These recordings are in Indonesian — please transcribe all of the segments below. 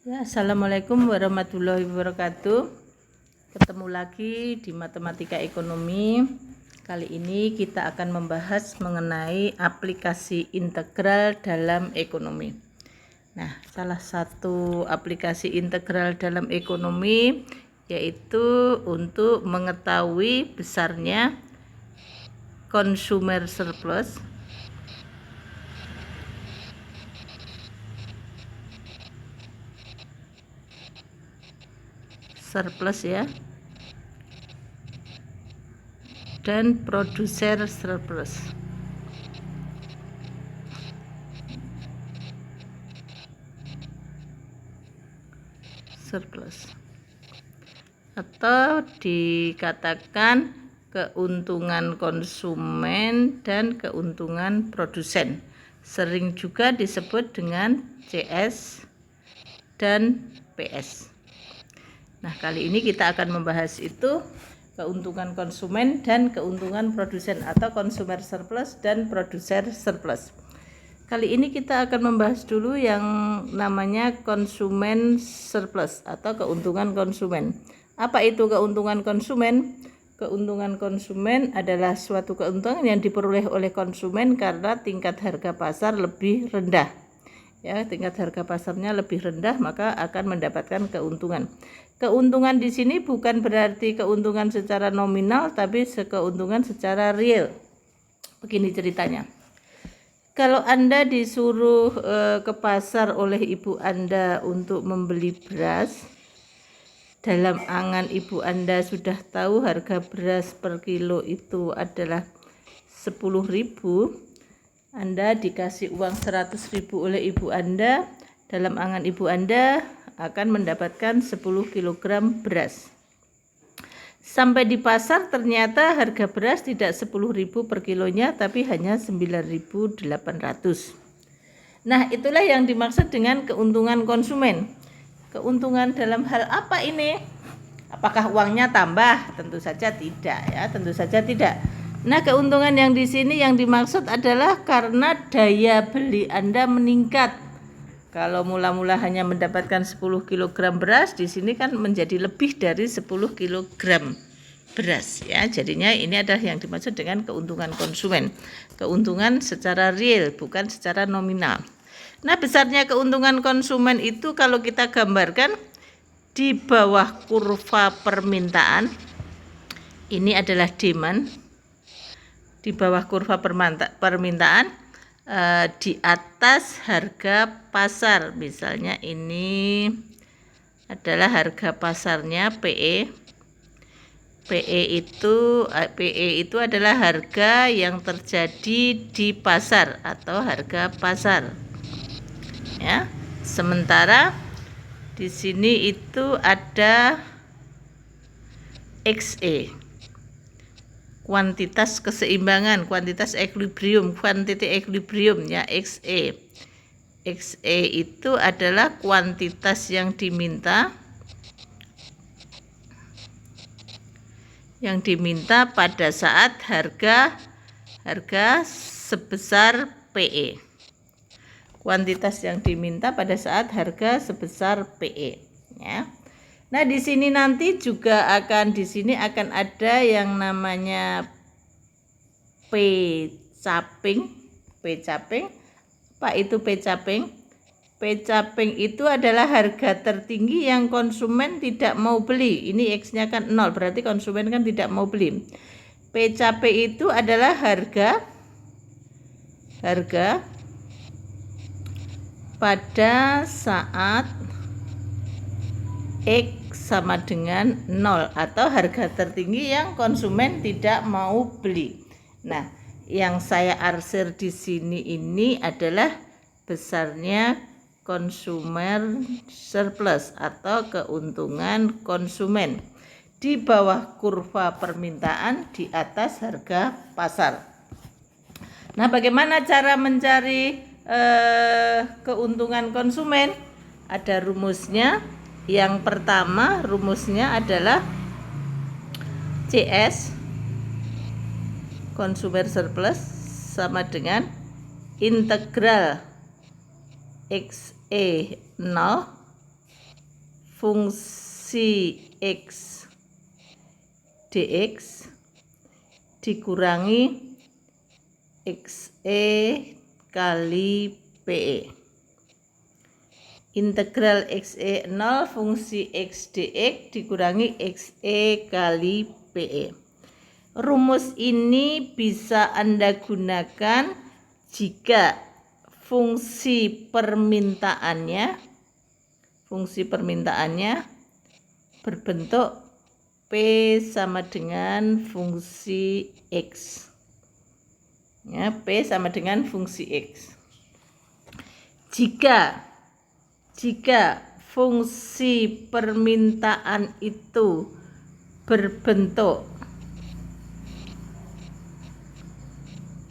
Ya, Assalamualaikum warahmatullahi wabarakatuh. Ketemu lagi di Matematika Ekonomi. Kali ini kita akan membahas mengenai aplikasi integral dalam ekonomi. Nah, salah satu aplikasi integral dalam ekonomi yaitu untuk mengetahui besarnya consumer surplus ya, dan producer surplus. Atau dikatakan keuntungan konsumen dan keuntungan produsen. Sering juga disebut dengan CS dan PS. Nah, kali ini kita akan membahas itu, keuntungan konsumen dan keuntungan produsen atau consumer surplus dan producer surplus. Kali ini kita akan membahas dulu yang namanya konsumen surplus atau keuntungan konsumen. Apa itu keuntungan konsumen? Keuntungan konsumen adalah suatu keuntungan yang diperoleh oleh konsumen karena tingkat harga pasar lebih rendah. Ya, tingkat harga pasarnya lebih rendah, maka akan mendapatkan keuntungan. Keuntungan di sini bukan berarti keuntungan secara nominal, tapi keuntungan secara real. Begini ceritanya. Kalau Anda disuruh ke pasar oleh ibu Anda untuk membeli beras, dalam angan ibu Anda sudah tahu harga beras per kilo itu adalah 10.000, Anda dikasih uang 100.000 oleh ibu Anda, dalam angan ibu Anda akan mendapatkan 10 kg beras. Sampai di pasar ternyata harga beras tidak 10.000 per kilonya, tapi hanya 9.800. Nah, itulah yang dimaksud dengan keuntungan konsumen. Keuntungan dalam hal apa ini? Apakah uangnya tambah? Tentu saja tidak, ya, tentu saja tidak. Nah, keuntungan yang di sini yang dimaksud adalah karena daya beli Anda meningkat. Kalau mula-mula hanya mendapatkan 10 kg beras, di sini kan menjadi lebih dari 10 kg beras, ya. Jadinya ini adalah yang dimaksud dengan keuntungan konsumen. Keuntungan secara real, bukan secara nominal. Nah, besarnya keuntungan konsumen itu kalau kita gambarkan di bawah kurva permintaan, ini adalah demand. Di bawah kurva permintaan, di atas harga pasar. Misalnya ini adalah harga pasarnya PE. PE itu adalah harga yang terjadi di pasar atau harga pasar. Ya. Sementara di sini itu ada XE. Kuantitas keseimbangan, kuantitas equilibrium, quantity equilibrium, ya, XE. XE itu adalah kuantitas yang diminta pada saat harga sebesar PE. Kuantitas yang diminta pada saat harga sebesar PE, ya. Nah, di sini nanti juga akan ada yang namanya P caping. Apa itu P caping? P caping itu adalah harga tertinggi yang konsumen tidak mau beli. Ini X-nya kan 0, berarti konsumen kan tidak mau beli. P caping itu adalah harga pada saat X sama dengan 0 atau harga tertinggi yang konsumen tidak mau beli. Nah, yang saya arsir di sini ini adalah besarnya consumer surplus atau keuntungan konsumen di bawah kurva permintaan, di atas harga pasar. Nah, bagaimana cara mencari keuntungan konsumen? Ada rumusnya. Yang pertama, rumusnya adalah CS consumer surplus sama dengan integral XE 0 fungsi X dx dikurangi XE kali PE. Integral XE 0 fungsi X dx dikurangi XE kali PE. Rumus ini bisa Anda gunakan jika fungsi permintaannya berbentuk P sama dengan fungsi X. Ya, P sama dengan fungsi X. Jika fungsi permintaan itu berbentuk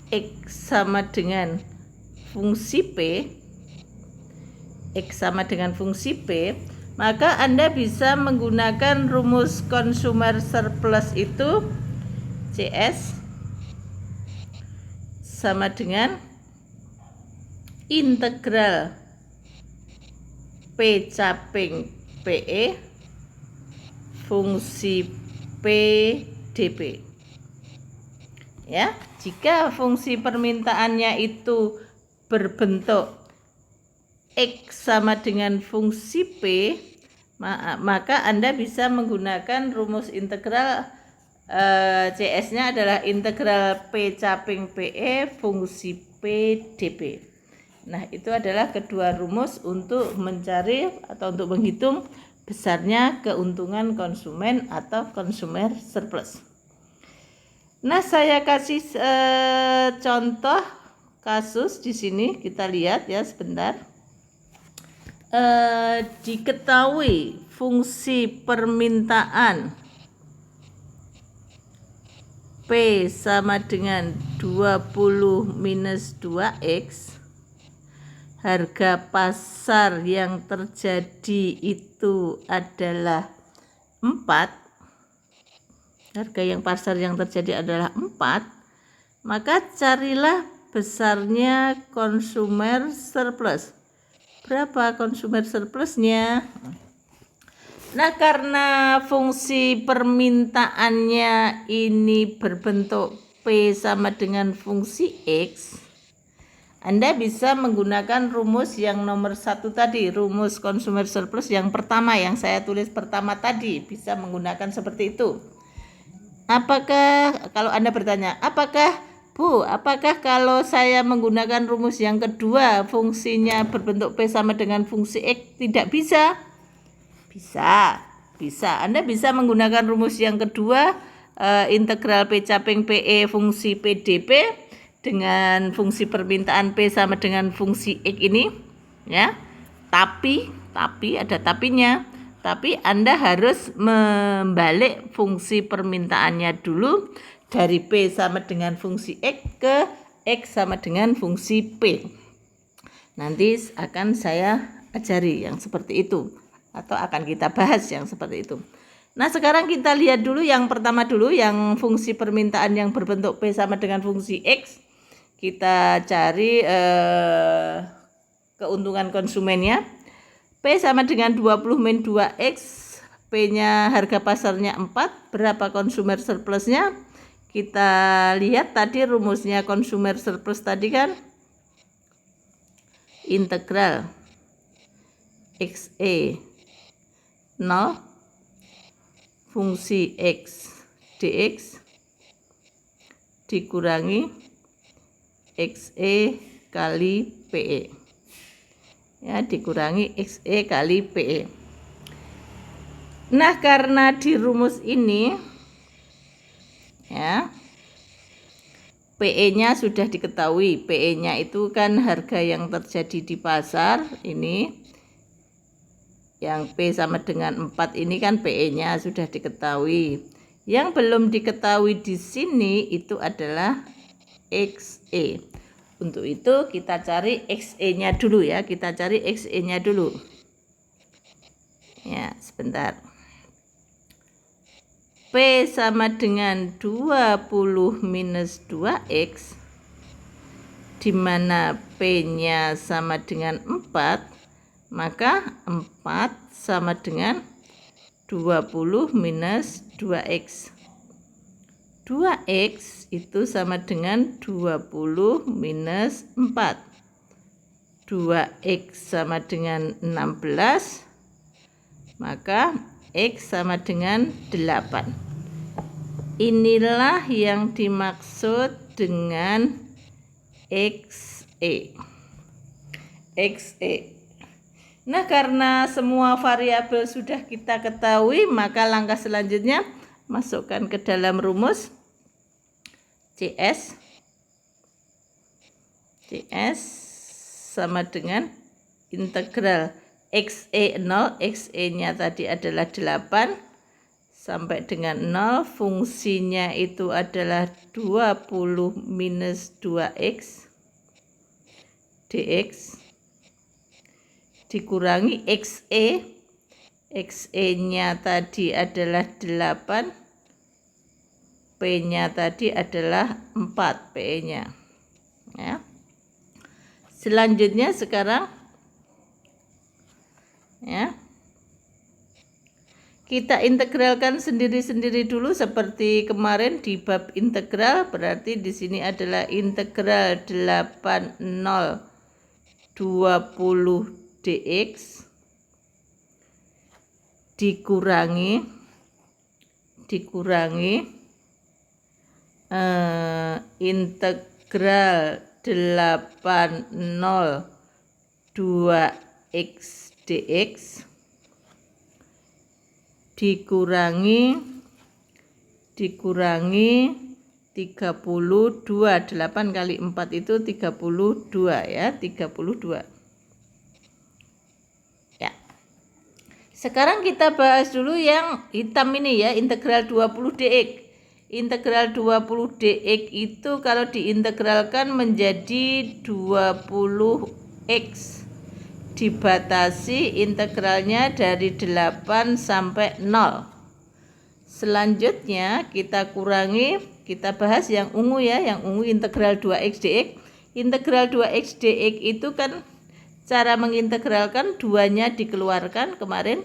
X sama dengan fungsi P, maka Anda bisa menggunakan rumus consumer surplus itu CS sama dengan integral P caping PE fungsi P dP. Ya, jika fungsi permintaannya itu berbentuk X sama dengan fungsi P, maka Anda bisa menggunakan rumus integral CS-nya adalah integral P caping PE fungsi P dP. Nah, itu adalah kedua rumus untuk mencari atau untuk menghitung besarnya keuntungan konsumen atau consumer surplus. Nah, saya kasih contoh kasus di sini, kita lihat ya sebentar. Diketahui fungsi permintaan P sama dengan 20 minus 2X, harga pasar yang terjadi itu adalah 4, harga yang pasar yang terjadi adalah 4, maka carilah besarnya consumer surplus. Berapa consumer surplusnya? Nah, karena fungsi permintaannya ini berbentuk P sama dengan fungsi X, Anda bisa menggunakan rumus yang nomor 1 tadi, rumus consumer surplus yang pertama yang saya tulis pertama tadi, bisa menggunakan seperti itu. Apakah, kalau Anda bertanya, apakah kalau saya menggunakan rumus yang kedua fungsinya berbentuk P sama dengan fungsi X tidak bisa? Bisa. Anda bisa menggunakan rumus yang kedua integral P caping PE fungsi PdP dengan fungsi permintaan P sama dengan fungsi X ini, ya. Tapi ada tapinya. Tapi Anda harus membalik fungsi permintaannya dulu dari P sama dengan fungsi X ke X sama dengan fungsi P. Nanti akan saya ajari yang seperti itu, atau akan kita bahas yang seperti itu. Nah, sekarang kita lihat dulu yang pertama dulu, yang fungsi permintaan yang berbentuk P sama dengan fungsi X. Kita cari keuntungan konsumennya. P sama dengan 20 min 2X, P-nya harga pasarnya 4, berapa consumer surplusnya? Kita lihat tadi rumusnya consumer surplus tadi kan integral XE 0 fungsi X dx dikurangi XE kali PE. Ya, dikurangi XE kali PE. Nah, karena di rumus ini ya, PE-nya sudah diketahui. PE-nya itu kan harga yang terjadi di pasar ini. Yang P sama dengan 4 ini kan PE-nya sudah diketahui. Yang belum diketahui di sini itu adalah XE. Untuk itu kita cari XE-nya dulu ya. Kita cari XE-nya dulu. Ya, sebentar. P sama dengan 20 minus 2X, di mana P-nya sama dengan 4, Maka 4 sama dengan 20 minus 2x. 2x itu sama dengan 20 minus 4. 2x sama dengan 16, maka x sama dengan 8. Inilah yang dimaksud dengan XE. XE. Nah, karena semua variabel sudah kita ketahui, maka langkah selanjutnya masukkan ke dalam rumus CS sama dengan integral XE 0, XE-nya tadi adalah 8, sampai dengan 0, fungsinya itu adalah 20 minus 2x dx, dikurangi XE, XE-nya tadi adalah 8, P-nya tadi adalah 4, P-nya. Ya. Selanjutnya sekarang ya, kita integralkan sendiri-sendiri dulu seperti kemarin di bab integral. Berarti di sini adalah integral 80 20 dx dikurangi integral 80 2x dx dikurangi 32, 8 kali 4 itu 32 ya, 32. Ya. Sekarang kita bahas dulu yang hitam ini ya, integral 20 dx. Integral 20 dx itu kalau diintegralkan menjadi 20x. Dibatasi integralnya dari 8 sampai 0. Selanjutnya kita kurangi, kita bahas yang ungu ya, yang ungu integral 2x dx. Integral 2x dx itu kan cara mengintegralkan, 2-nya dikeluarkan kemarin,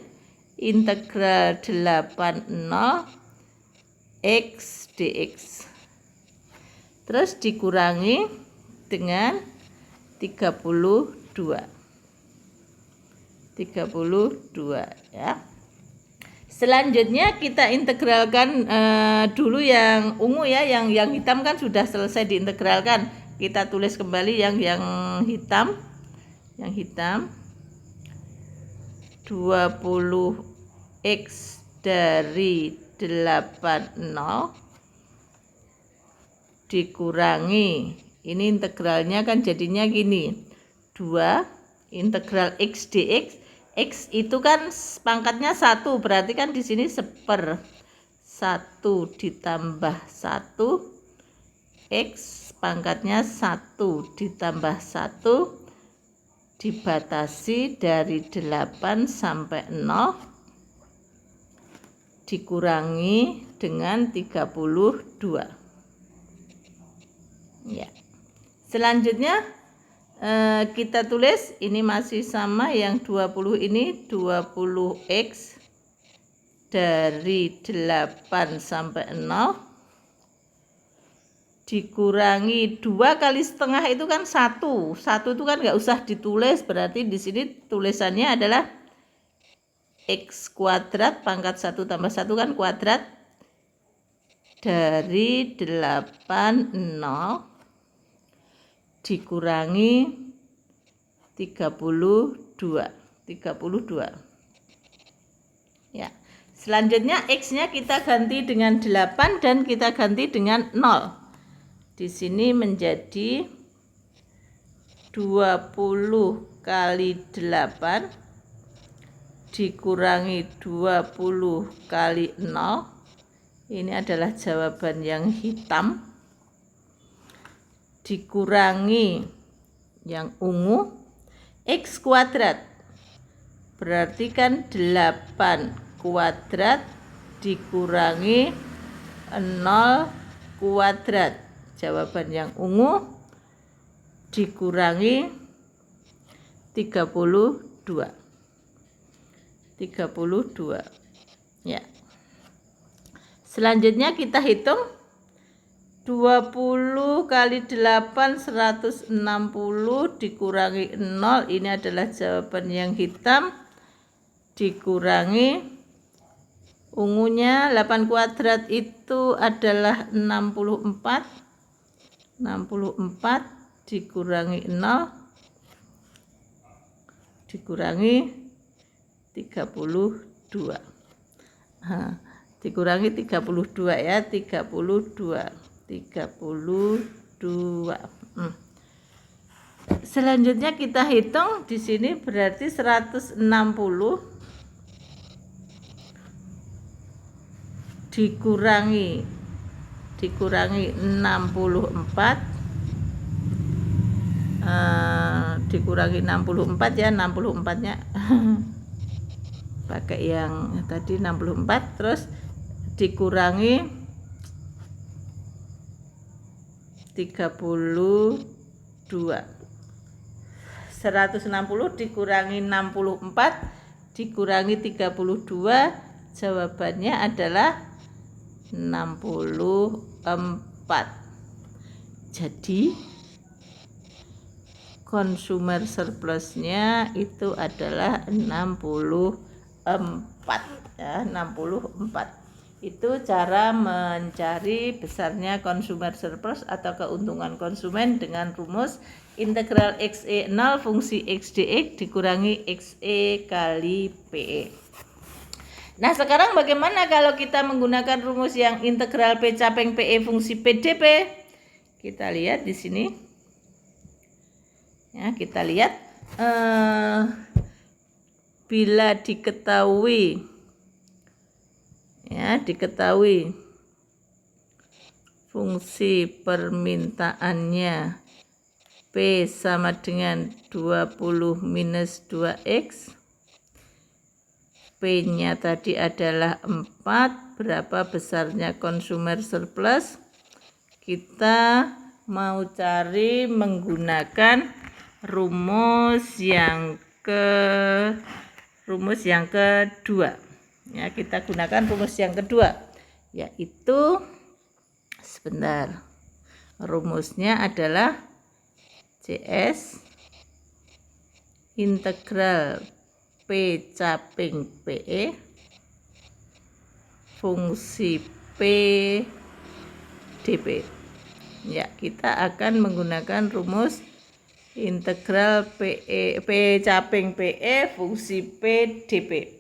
integral 80 x dx. Terus dikurangi dengan 32 ya. Selanjutnya kita integralkan dulu yang ungu ya, yang hitam kan sudah selesai diintegralkan. Kita tulis kembali yang hitam. Yang hitam 20x dari 80 dikurangi, ini integralnya kan jadinya gini, 2 integral x dx. X itu kan pangkatnya 1, berarti kan di sini 1/1 ditambah 1, x pangkatnya 1 ditambah 1 dibatasi dari 8 sampai 0 dikurangi dengan 32 ya. Selanjutnya kita tulis ini masih sama, yang 20 ini 20x dari 8 sampai 0 dikurangi 2 kali setengah itu kan 1 itu kan nggak usah ditulis, berarti di sini tulisannya adalah x kuadrat pangkat 1 tambah 1 kan kuadrat dari 80 dikurangi 32 ya. Selanjutnya x-nya kita ganti dengan 8 dan kita ganti dengan 0. Di sini menjadi 20 kali 8 dikurangi 20 kali 0. Ini adalah jawaban yang hitam. Dikurangi yang ungu, x kuadrat. Berarti kan 8 kuadrat dikurangi 0 kuadrat. Jawaban yang ungu dikurangi 32. 32 ya. Selanjutnya kita hitung 20 kali 8 160 dikurangi 0, ini adalah jawaban yang hitam, dikurangi ungunya 8 kuadrat itu adalah 64 dikurangi 0 dikurangi 32. Dikurangi 32 ya, 32. Selanjutnya kita hitung di sini berarti 160 dikurangi 64 dikurangi 64 ya, 64-nya pakai yang tadi 64, terus dikurangi 32. 160 dikurangi 64 dikurangi 32, jawabannya adalah 64. Jadi consumer surplusnya itu adalah 64 ya, 64. Itu cara mencari besarnya consumer surplus atau keuntungan konsumen dengan rumus integral XE 0 fungsi X dx dikurangi XE kali PE. Nah, sekarang bagaimana kalau kita menggunakan rumus yang integral P capeng PE fungsi PdP? Kita lihat di sini. Ya, kita lihat bila diketahui fungsi permintaannya P sama dengan 20 minus 2X, P-nya tadi adalah 4, berapa besarnya consumer surplus? Kita mau cari menggunakan rumus yang kedua. Ya, kita gunakan rumus yang kedua, yaitu sebentar. Rumusnya adalah CS integral P caping PE fungsi P dP. Ya, kita akan menggunakan rumus integral P caping PE fungsi P dP.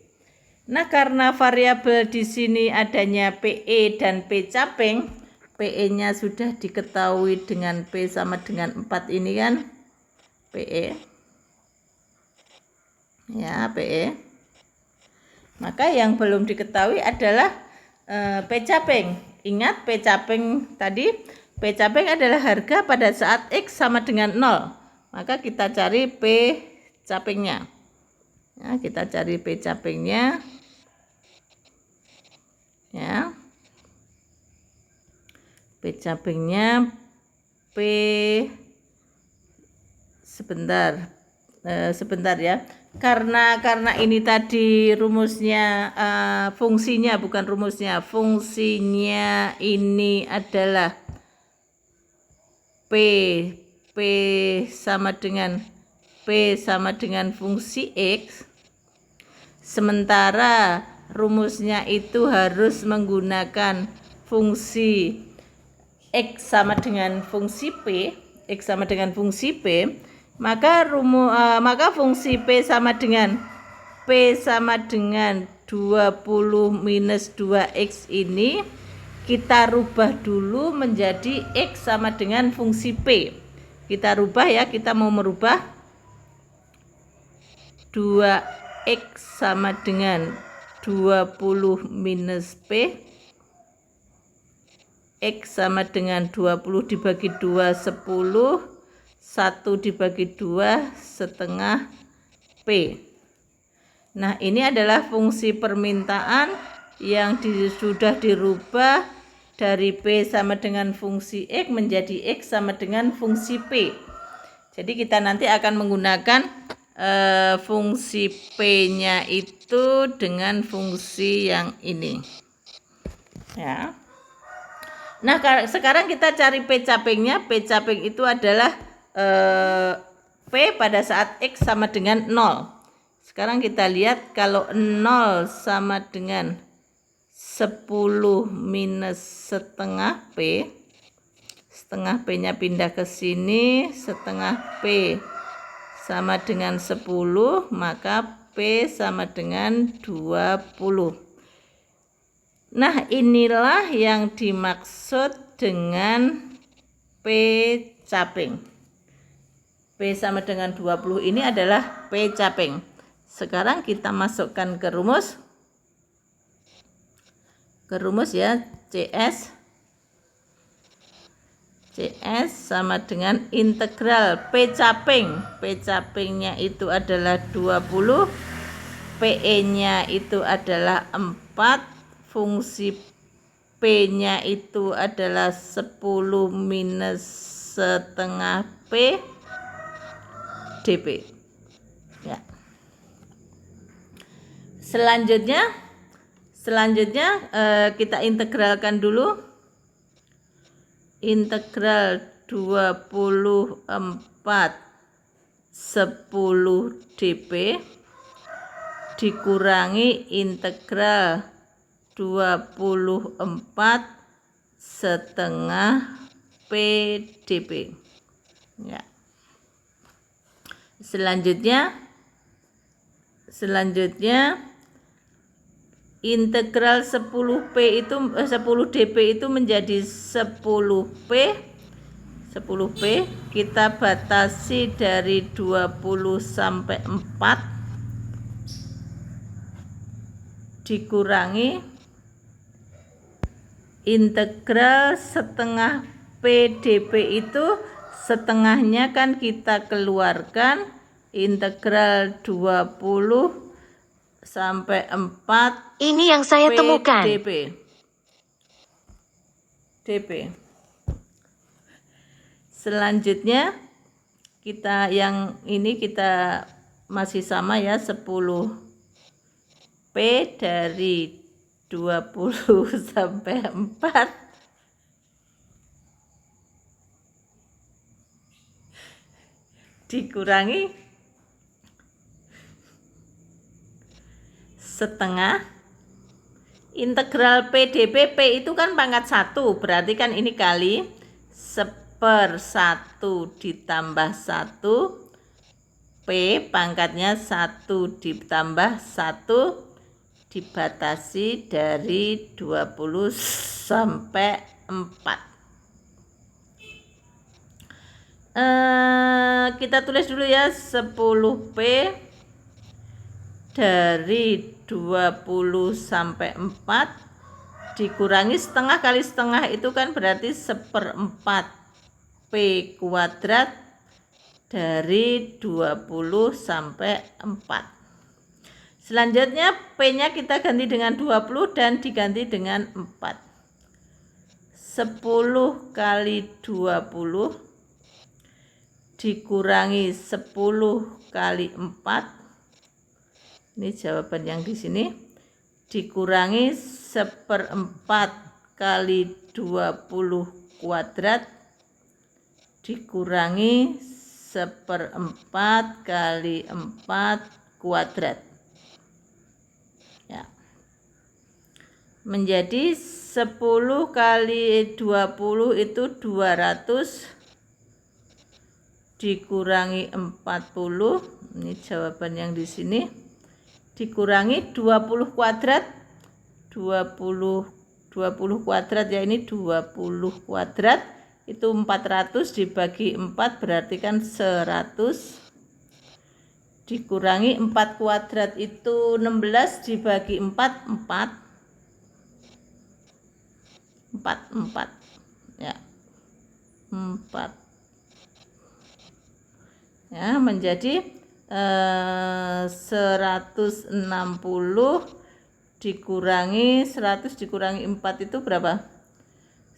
Nah, karena variabel di sini adanya PE dan P caping, PE-nya sudah diketahui dengan P sama dengan 4 ini kan, PE. Ya, PE. Maka yang belum diketahui adalah P caping. Ingat P caping tadi, P caping adalah harga pada saat X sama dengan 0. Maka kita cari P capingnya. Ya, kita cari P capingnya. Ya. P capingnya sebentar ya. Karena ini tadi rumusnya fungsinya bukan rumusnya. Fungsinya ini adalah P sama dengan fungsi X. Sementara rumusnya itu harus menggunakan fungsi X sama dengan fungsi P, maka fungsi P sama dengan 20 minus 2X ini kita rubah dulu menjadi X sama dengan fungsi P. Kita rubah ya, kita mau merubah 2X sama dengan 20 minus P, X sama dengan 20 dibagi 2 10, 1 dibagi 2 setengah P. Nah, ini adalah fungsi permintaan yang sudah dirubah dari P sama dengan fungsi X menjadi X sama dengan fungsi P. Jadi kita nanti akan menggunakan fungsi P-nya itu dengan fungsi yang ini. Ya. Nah, sekarang kita cari P capingnya. P caping itu adalah P pada saat X sama dengan 0. Sekarang kita lihat kalau 0 sama dengan 10 minus setengah P. Setengah P-nya pindah ke sini, setengah P sama dengan 10, maka P sama dengan 20. Nah, inilah yang dimaksud dengan P caping. P sama dengan 20 ini adalah P caping. Sekarang kita masukkan ke rumus. Ke rumus ya, CS sama dengan integral P caping. P capingnya itu adalah 20, PE-nya itu adalah 4, fungsi P-nya itu adalah 10 minus setengah P dP. Ya. Selanjutnya kita integralkan dulu. Integral 24 10 dP dikurangi integral 24 setengah P dP. Ya. Selanjutnya integral 10P itu 10 dP itu menjadi 10P kita batasi dari 20 sampai 4 dikurangi integral setengah P dP itu setengahnya kan kita keluarkan, integral 20 sampai 4 ini yang saya P temukan. dP. Selanjutnya kita yang ini kita masih sama ya, 10 P dari 20 sampai 4 dikurangi setengah integral P dP. P itu kan pangkat 1, berarti kan ini kali 1/1 ditambah 1, P pangkatnya 1 ditambah 1 dibatasi dari 20 sampai 4. Kita tulis dulu ya, 10P dari 20 sampai 4 dikurangi setengah kali setengah itu kan berarti 1/4 P kuadrat dari 20 sampai 4. Selanjutnya P-nya kita ganti dengan 20 dan diganti dengan 4. 10 kali 20 dikurangi 10 kali 4. Ini jawaban yang di sini. Dikurangi 1/4 kali 20 kuadrat dikurangi 1/4 kali 4 kuadrat. Ya. Menjadi 10 kali 20 itu 200 dikurangi 40. Ini jawaban yang di sini. Dikurangi 20 kuadrat. 20 kuadrat ya, ini 20 kuadrat itu 400 dibagi 4 berarti kan 100 dikurangi 4 kuadrat itu 16 dibagi 4 4 ya 4 ya menjadi 160 dikurangi 100 dikurangi 4 itu berapa?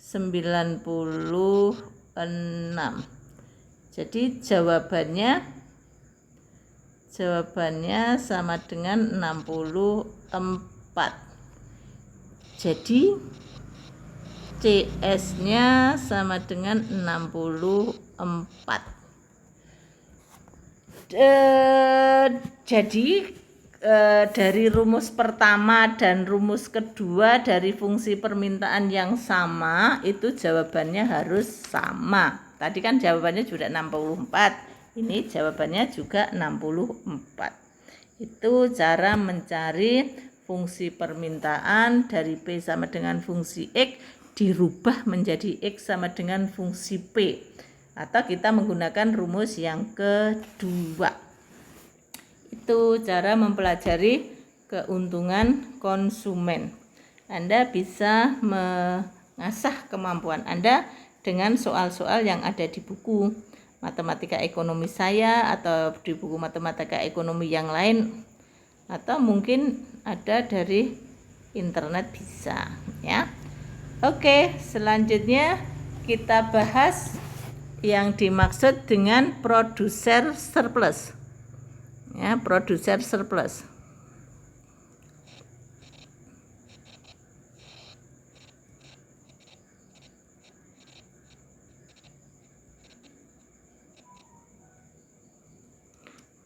96. Jadi jawabannya Jawabannya sama dengan 64. Jadi CS-nya sama dengan 64. Jadi dari rumus pertama dan rumus kedua dari fungsi permintaan yang sama itu jawabannya harus sama. Tadi kan jawabannya juga 64, ini jawabannya juga 64. Itu cara mencari fungsi permintaan dari P sama dengan fungsi X dirubah menjadi X sama dengan fungsi P. Atau kita menggunakan rumus yang kedua. Itu cara mempelajari keuntungan konsumen. Anda bisa mengasah kemampuan Anda dengan soal-soal yang ada di buku matematika ekonomi saya atau di buku matematika ekonomi yang lain, atau mungkin ada dari internet bisa ya. Oke, selanjutnya kita bahas yang dimaksud dengan produser surplus. Ya, produser surplus.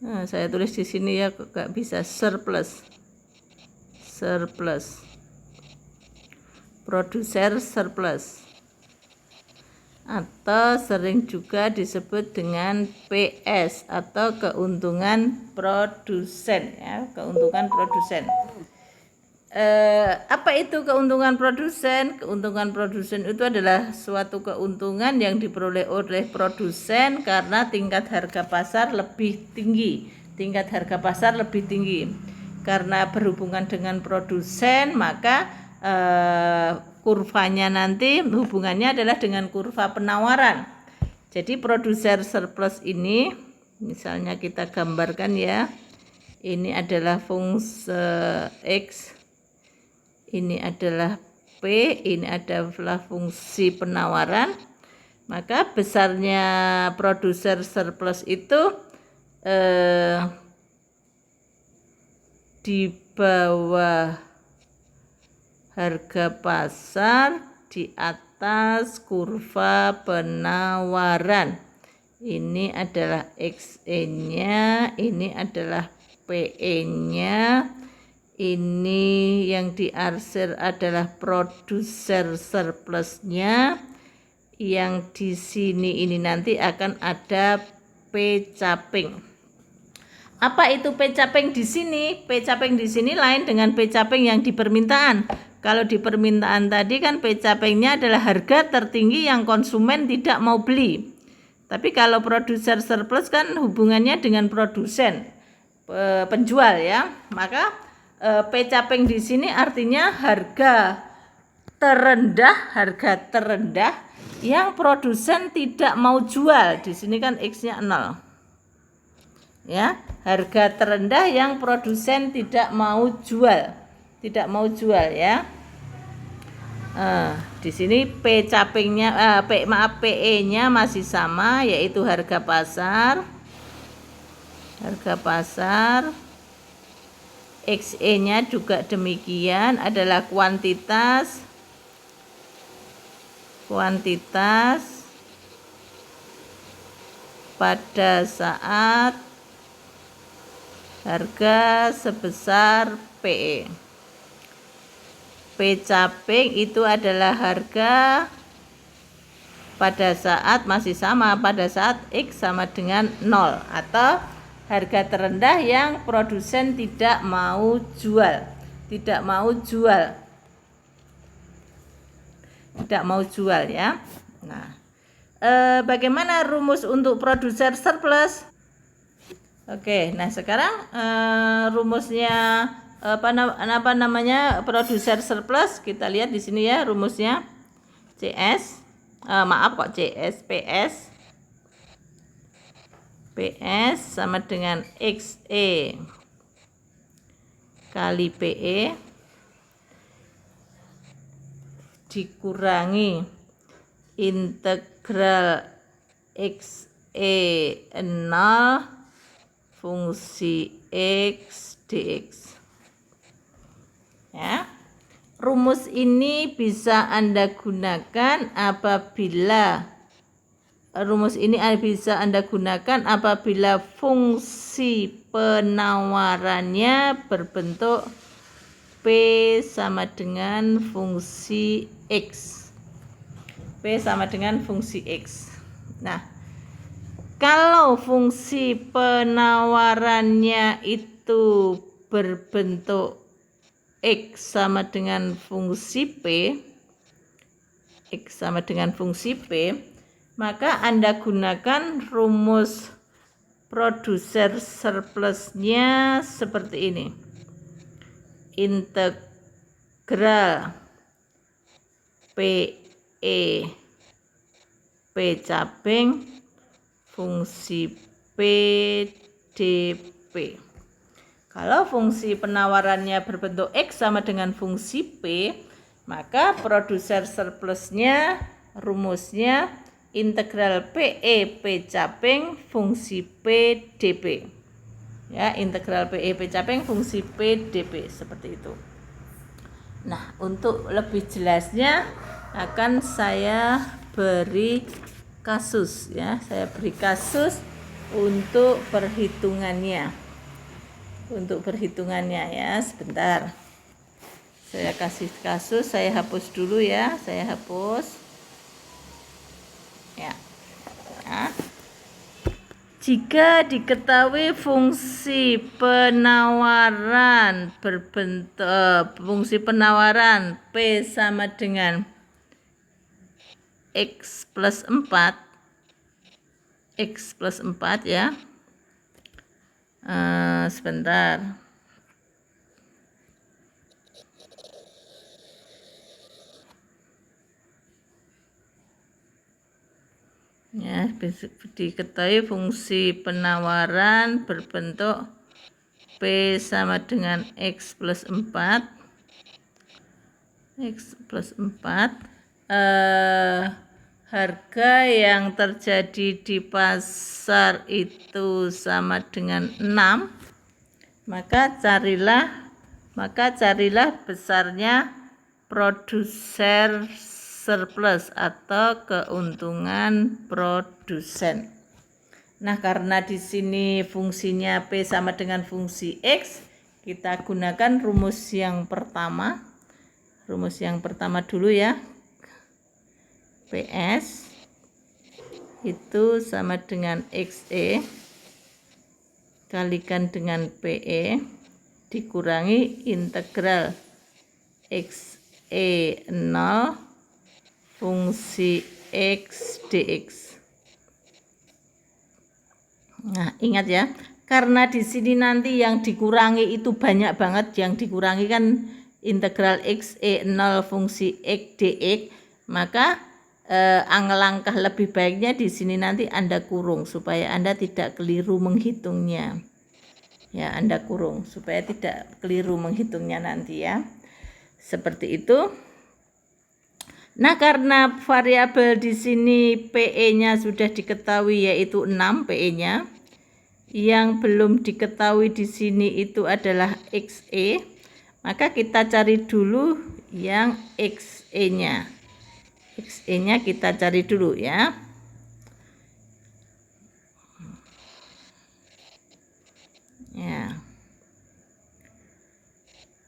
Nah, saya tulis di sini ya, nggak bisa surplus. Surplus. Produser surplus. Atau sering juga disebut dengan PS atau keuntungan produsen ya, keuntungan produsen. Apa itu keuntungan produsen? Keuntungan produsen itu adalah suatu keuntungan yang diperoleh oleh produsen karena tingkat harga pasar lebih tinggi. Tingkat harga pasar lebih tinggi. Karena berhubungan dengan produsen, maka kurvanya nanti hubungannya adalah dengan kurva penawaran. Jadi produser surplus ini, misalnya kita gambarkan ya, ini adalah fungsi X, ini adalah P, ini adalah fungsi penawaran. Maka besarnya produser surplus itu di bawah harga pasar, di atas kurva penawaran. Ini adalah XE-nya, ini adalah PE-nya. Ini yang diarsir adalah produser surplusnya. Yang di sini ini nanti akan ada P caping. Apa itu P caping di sini? P caping di sini lain dengan P caping yang di permintaan. Kalau di permintaan tadi kan P capingnya adalah harga tertinggi yang konsumen tidak mau beli. Tapi kalau produser surplus kan hubungannya dengan produsen, penjual ya. Maka P caping di sini artinya harga terendah yang produsen tidak mau jual. Di sini kan X-nya 0. Ya, harga terendah yang produsen tidak mau jual. Tidak mau jual ya. Di sini P capingnya PE-nya masih sama, yaitu harga pasar. Harga pasar. XE-nya juga demikian, adalah kuantitas pada saat harga sebesar PE. P caping itu adalah harga pada saat masih sama, pada saat X sama dengan 0, atau harga terendah yang produsen tidak mau jual. Tidak mau jual ya. Nah, bagaimana rumus untuk produser surplus? Oke, nah sekarang rumusnya apa namanya produser surplus, kita lihat di sini ya rumusnya. PS sama dengan XE kali PE dikurangi integral XE 0 fungsi X dx. Ya. Rumus ini bisa Anda gunakan apabila fungsi penawarannya berbentuk P sama dengan fungsi X. P sama dengan fungsi X. Nah, kalau fungsi penawarannya itu berbentuk X sama dengan fungsi P, maka Anda gunakan rumus produser surplusnya seperti ini. Integral PE P caping fungsi P dP. Kalau fungsi penawarannya berbentuk X sama dengan fungsi P, maka produser surplusnya rumusnya integral PE P caping fungsi P dP. Ya, integral PE P caping fungsi P dP seperti itu. Nah, untuk lebih jelasnya akan saya beri kasus ya. Saya beri kasus untuk perhitungannya. Ya, sebentar. Saya kasih kasus, saya hapus dulu ya. Saya hapus. Ya. Nah. Jika diketahui fungsi penawaran P sama dengan X plus 4 ya. Sebentar. Ya, diketahui fungsi penawaran berbentuk P sama dengan X plus 4. Harga yang terjadi di pasar itu sama dengan 6, maka carilah besarnya produser surplus atau keuntungan produsen. Nah, karena di sini fungsinya P sama dengan fungsi X, kita gunakan rumus yang pertama. Rumus yang pertama dulu ya. PS itu sama dengan XE kalikan dengan PE dikurangi integral XE 0 fungsi X dx. Nah, ingat ya, karena di sini nanti yang dikurangi itu banyak banget, yang dikurangi kan integral XE 0 fungsi X dx, maka langkah lebih baiknya di sini nanti Anda kurung supaya Anda tidak keliru menghitungnya. Ya, Anda kurung supaya tidak keliru menghitungnya nanti ya. Seperti itu. Nah, karena variabel di sini PE-nya sudah diketahui yaitu 6 PE-nya. Yang belum diketahui di sini itu adalah XE. Maka kita cari dulu yang XE-nya. XE-nya kita cari dulu ya. Ya.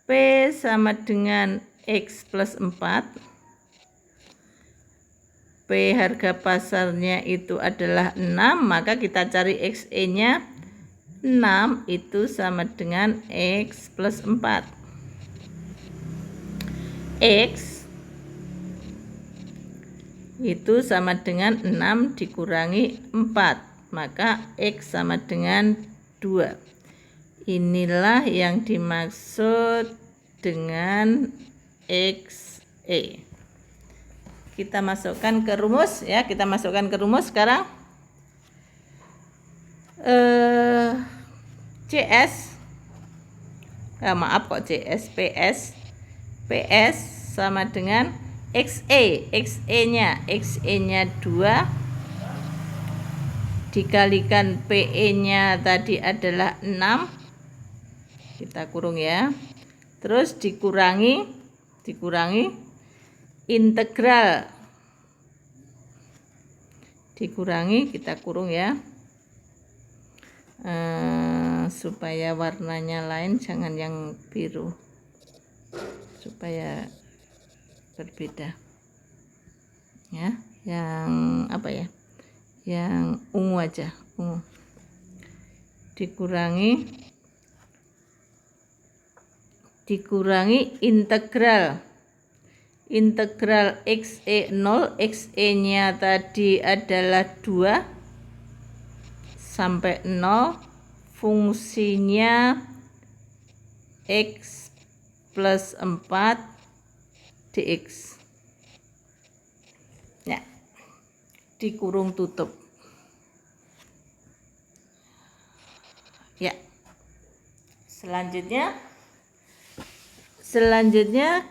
P sama dengan X plus 4. P harga pasarnya itu adalah 6, maka kita cari XE-nya 6 itu sama dengan X plus 4. X itu sama dengan 6 dikurangi 4, maka X sama dengan 2. Inilah yang dimaksud dengan XE. Kita masukkan ke rumus ya, sekarang. PS sama dengan XE-nya 2 dikalikan PE-nya tadi adalah 6, kita kurung ya, terus dikurangi integral, kita kurung ya, supaya warnanya lain, jangan yang biru supaya berbeda ya, yang apa ya, yang ungu aja, ungu, dikurangi integral xe0, xe-nya tadi adalah 2 sampai 0, fungsinya x plus 4 dx. Ya, dikurung tutup. Ya, selanjutnya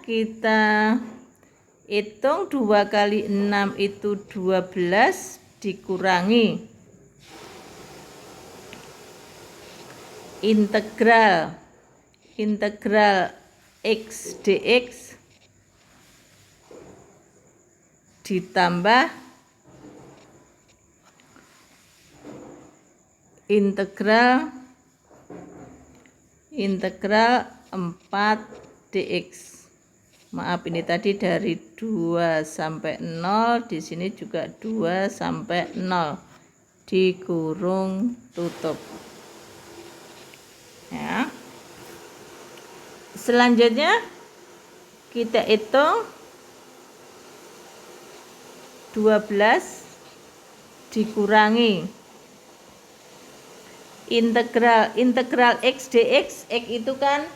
kita hitung 2 kali 6 itu 12 dikurangi integral x dx ditambah integral 4 dx. Maaf, ini tadi dari 2 sampai 0, di sini juga 2 sampai 0, dikurung tutup. Ya. Selanjutnya kita hitung 12 dikurangi integral x dx. X itu kan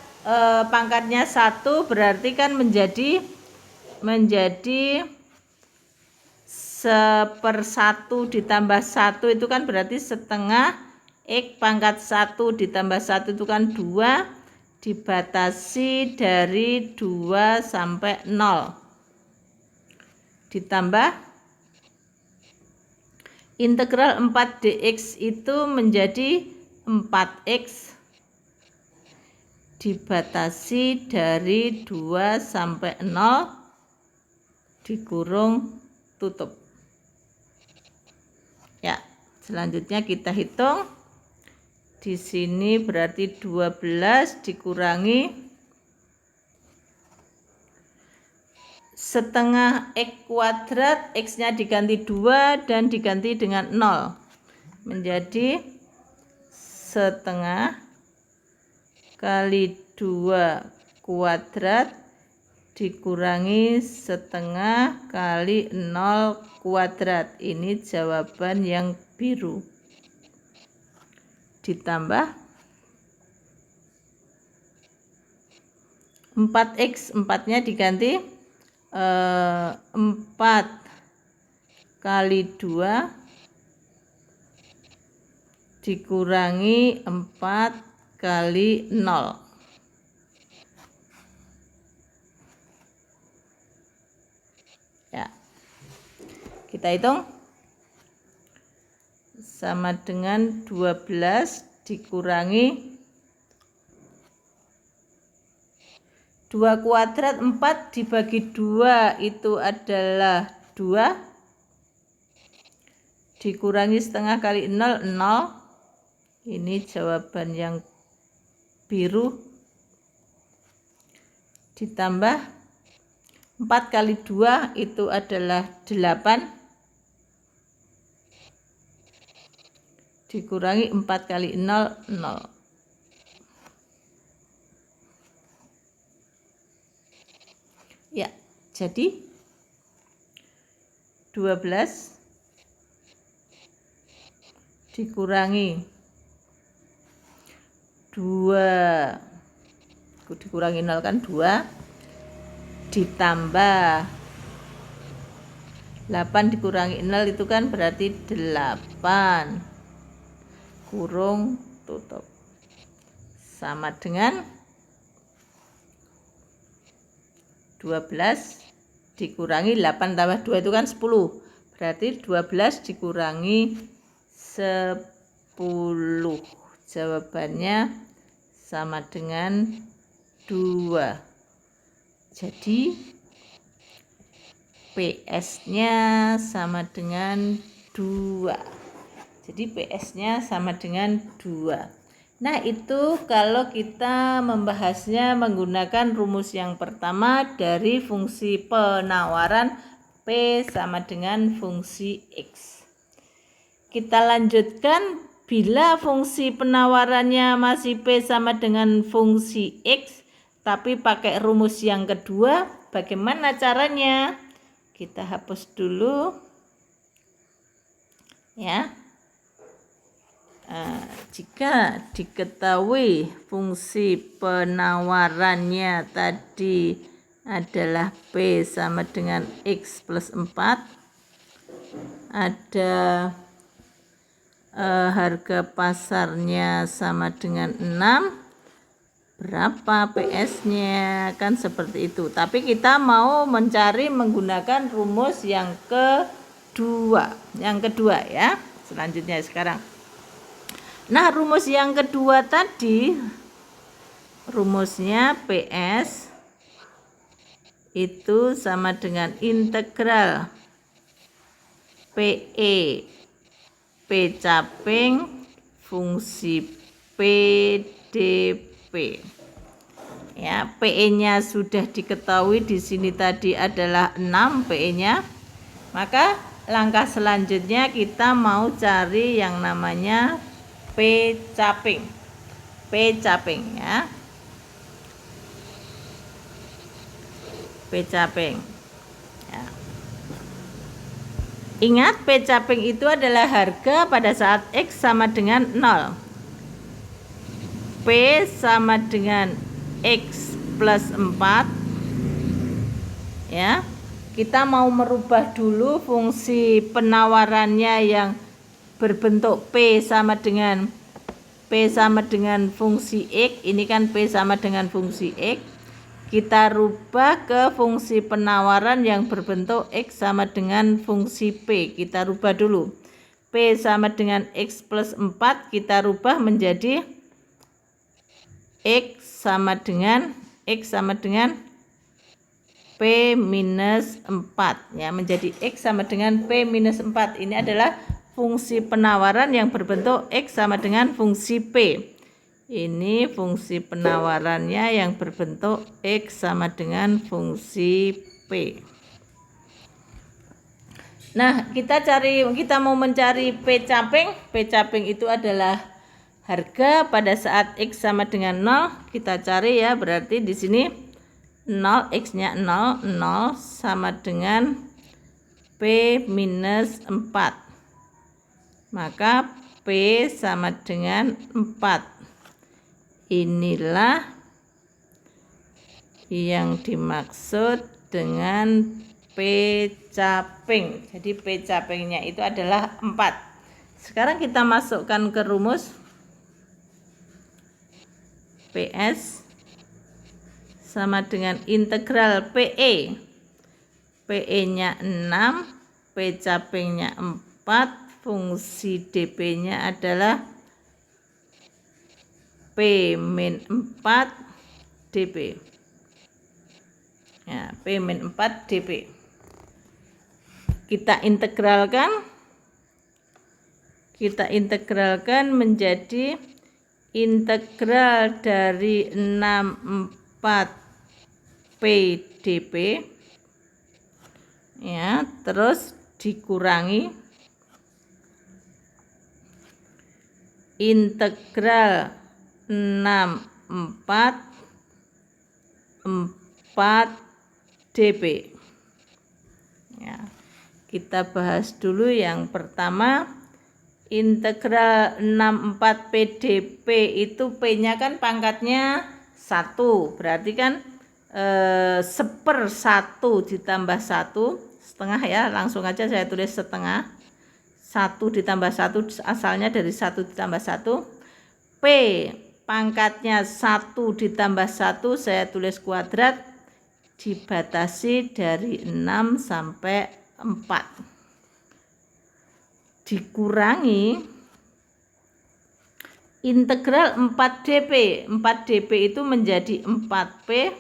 pangkatnya 1, berarti kan menjadi 1/1 ditambah 1 itu kan berarti setengah. X pangkat 1 ditambah 1 itu kan 2, dibatasi dari 2 sampai 0, ditambah integral 4 dx itu menjadi 4x dibatasi dari 2 sampai 0, dikurung tutup. Ya, selanjutnya kita hitung. Di sini berarti 12 dikurangi setengah x kuadrat, x-nya diganti 2 dan diganti dengan 0, menjadi setengah kali 2 kuadrat dikurangi setengah kali 0 kuadrat. Ini jawaban yang biru. Ditambah 4x, 4-nya diganti 4 kali 2 dikurangi 4 kali 0. Ya, kita hitung sama dengan 12 dikurangi 2 kuadrat, 4 dibagi 2 itu adalah 2, dikurangi setengah kali 0, 0. Ini jawaban yang biru. Ditambah 4 kali 2 itu adalah 8, dikurangi 4 kali 0, 0. Ya, jadi 12 dikurangi 2, dikurangi 0 kan 2, ditambah 8 dikurangi 0 itu kan berarti 8, kurung tutup, sama dengan 12 dikurangi 8 tambah 2 itu kan 10, berarti 12 dikurangi 10. Jawabannya sama dengan 2. Jadi PS-nya sama dengan 2. Jadi PS-nya sama dengan 2. Nah, itu kalau kita membahasnya menggunakan rumus yang pertama dari fungsi penawaran P sama dengan fungsi X. Kita lanjutkan, bila fungsi penawarannya masih P sama dengan fungsi X, tapi pakai rumus yang kedua, bagaimana caranya? Kita hapus dulu. Ya. Jika diketahui fungsi penawarannya tadi adalah P sama dengan X plus 4, ada harga pasarnya sama dengan 6, berapa PS-nya? Kan seperti itu. Tapi kita mau mencari menggunakan rumus yang kedua. Yang kedua ya. Selanjutnya sekarang. Nah, rumus yang kedua tadi, rumusnya PS itu sama dengan integral PE P caping fungsi PdP. Ya, PE-nya sudah diketahui, di sini tadi adalah 6 PE-nya. Maka langkah selanjutnya kita mau cari yang namanya P caping. P caping ya. P caping. Ya. Ingat, P caping itu adalah harga pada saat X sama dengan 0. P sama dengan X plus 4. Ya. Kita mau merubah dulu fungsi penawarannya yang berbentuk P sama dengan fungsi X. Ini kan P sama dengan fungsi X. Kita rubah ke fungsi penawaran yang berbentuk X sama dengan fungsi P. Kita rubah dulu. P sama dengan X plus 4 kita rubah menjadi X sama dengan P minus 4. Ya, menjadi X sama dengan P minus 4. Ini adalah fungsi penawaran yang berbentuk X sama dengan fungsi P. Ini fungsi penawarannya yang berbentuk X sama dengan fungsi P. Nah, kita mau mencari P caping. P caping itu adalah harga pada saat X sama dengan 0. Kita cari ya, berarti di sini 0, X-nya 0, 0 sama dengan P minus 4. Maka P sama dengan 4. Inilah yang dimaksud dengan P caping. Jadi P capingnya itu adalah 4. Sekarang kita masukkan ke rumus. PS sama dengan integral PE. PE-nya 6, P capingnya 4, fungsi DP-nya adalah P min 4 DP. Ya, P min 4 DP. Kita integralkan menjadi integral dari 64 PdP. Ya, terus dikurangi integral 64 dp. Ya, kita bahas dulu yang pertama, integral 64 PdP itu P-nya kan pangkatnya 1, berarti kan 1/1 ditambah 1 setengah ya, langsung aja saya tulis setengah. 1 ditambah 1 asalnya dari 1 ditambah 1. P pangkatnya 1 ditambah 1 saya tulis kuadrat, dibatasi dari 6 sampai 4. dikurangi integral 4dp. 4dp itu menjadi 4p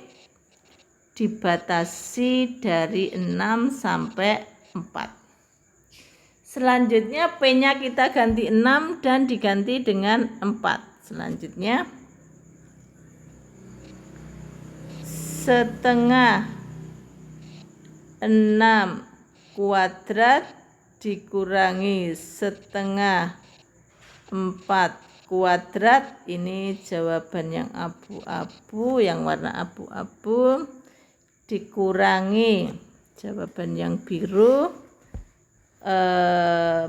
dibatasi dari 6 sampai 4. Selanjutnya P-nya kita ganti 6 dan diganti dengan 4. Selanjutnya setengah 6 kuadrat dikurangi setengah 4 kuadrat. Ini jawaban yang abu-abu, yang warna abu-abu, dikurangi jawaban yang biru.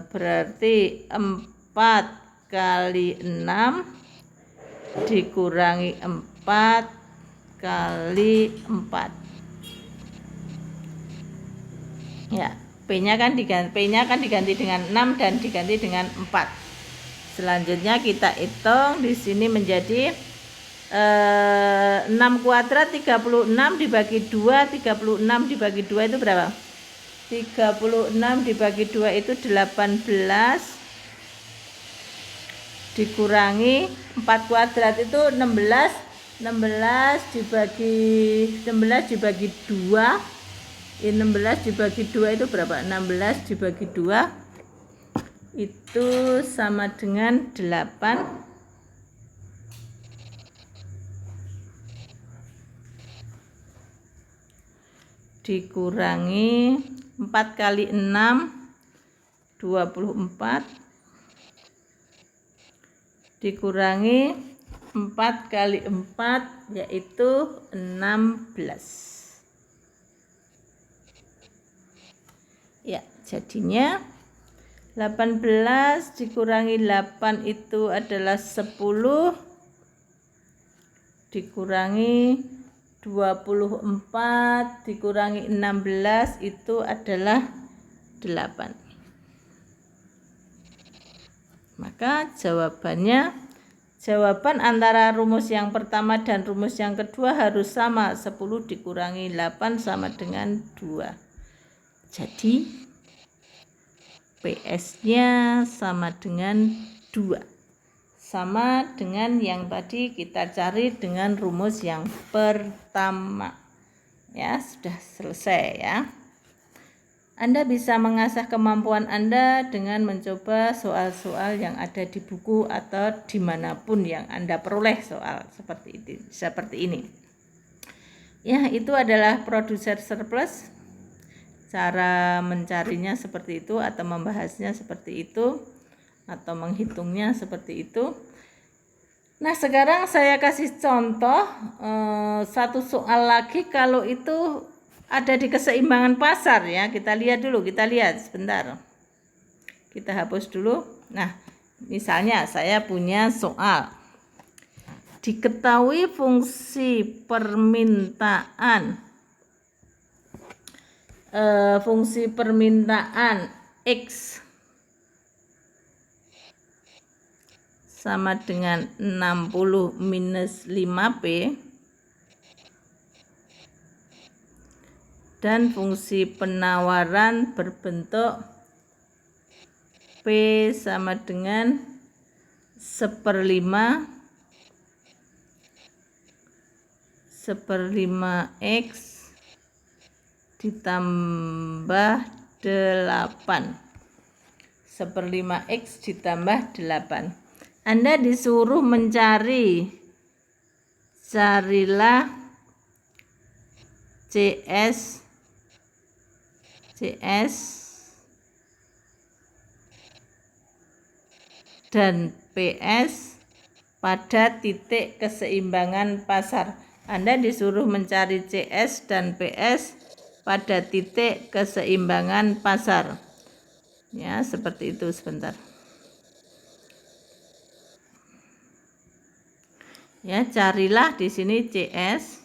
Berarti 4 kali 6 dikurangi 4 kali 4. Ya, P-nya kan diganti dengan 6 dan diganti dengan 4. Selanjutnya kita hitung di sini menjadi 6 kuadrat 36 dibagi 2, 36 dibagi 2 itu berapa? 36 dibagi 2 itu 18 dikurangi 4 kuadrat itu 16 dibagi 2. 16 dibagi 2 itu berapa? 16 dibagi 2 itu sama dengan 8. Dikurangi 4 kali 6 24 dikurangi 4 kali 4 yaitu 16. Ya, jadinya 18 dikurangi 8 itu adalah 10 dikurangi 24 dikurangi 16 itu adalah 8. Maka jawaban antara rumus yang pertama dan rumus yang kedua harus sama. 10 dikurangi 8 sama dengan 2. Jadi PS-nya sama dengan 2. Sama dengan yang tadi kita cari dengan rumus yang pertama. Ya, sudah selesai ya. Anda bisa mengasah kemampuan Anda dengan mencoba soal-soal yang ada di buku atau dimanapun yang Anda peroleh soal seperti ini. Ya, itu adalah produser surplus. Cara mencarinya seperti itu atau membahasnya seperti itu, atau menghitungnya seperti itu. Nah, sekarang saya kasih contoh satu soal lagi kalau itu ada di keseimbangan pasar ya. Kita lihat sebentar. Kita hapus dulu. Nah, misalnya saya punya soal. Diketahui fungsi permintaan X sama dengan 60 minus 5P dan fungsi penawaran berbentuk P sama dengan 1/5 X ditambah 8. 1/5 X ditambah 8. Anda disuruh carilah CS dan PS pada titik keseimbangan pasar. Anda disuruh mencari CS dan PS pada titik keseimbangan pasar. Ya, seperti itu sebentar. Ya, carilah di sini CS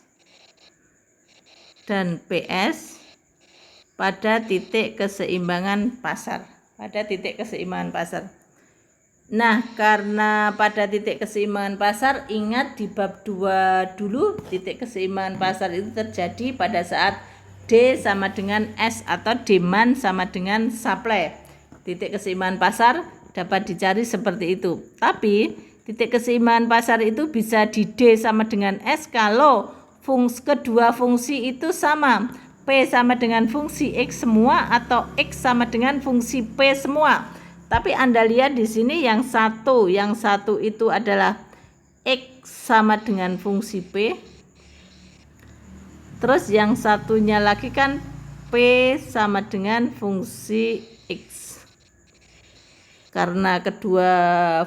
dan PS pada titik keseimbangan pasar. Nah, karena pada titik keseimbangan pasar, ingat di bab 2 dulu, titik keseimbangan pasar itu terjadi pada saat D sama dengan S atau demand sama dengan supply. titik keseimbangan pasar dapat dicari seperti itu. Tapi titik keseimbangan pasar itu bisa di D sama dengan S kalau kedua fungsi itu sama. P sama dengan fungsi X semua atau X sama dengan fungsi P semua. Tapi Anda lihat di sini yang satu itu adalah X sama dengan fungsi P. Terus yang satunya lagi kan P sama dengan fungsi X. Karena kedua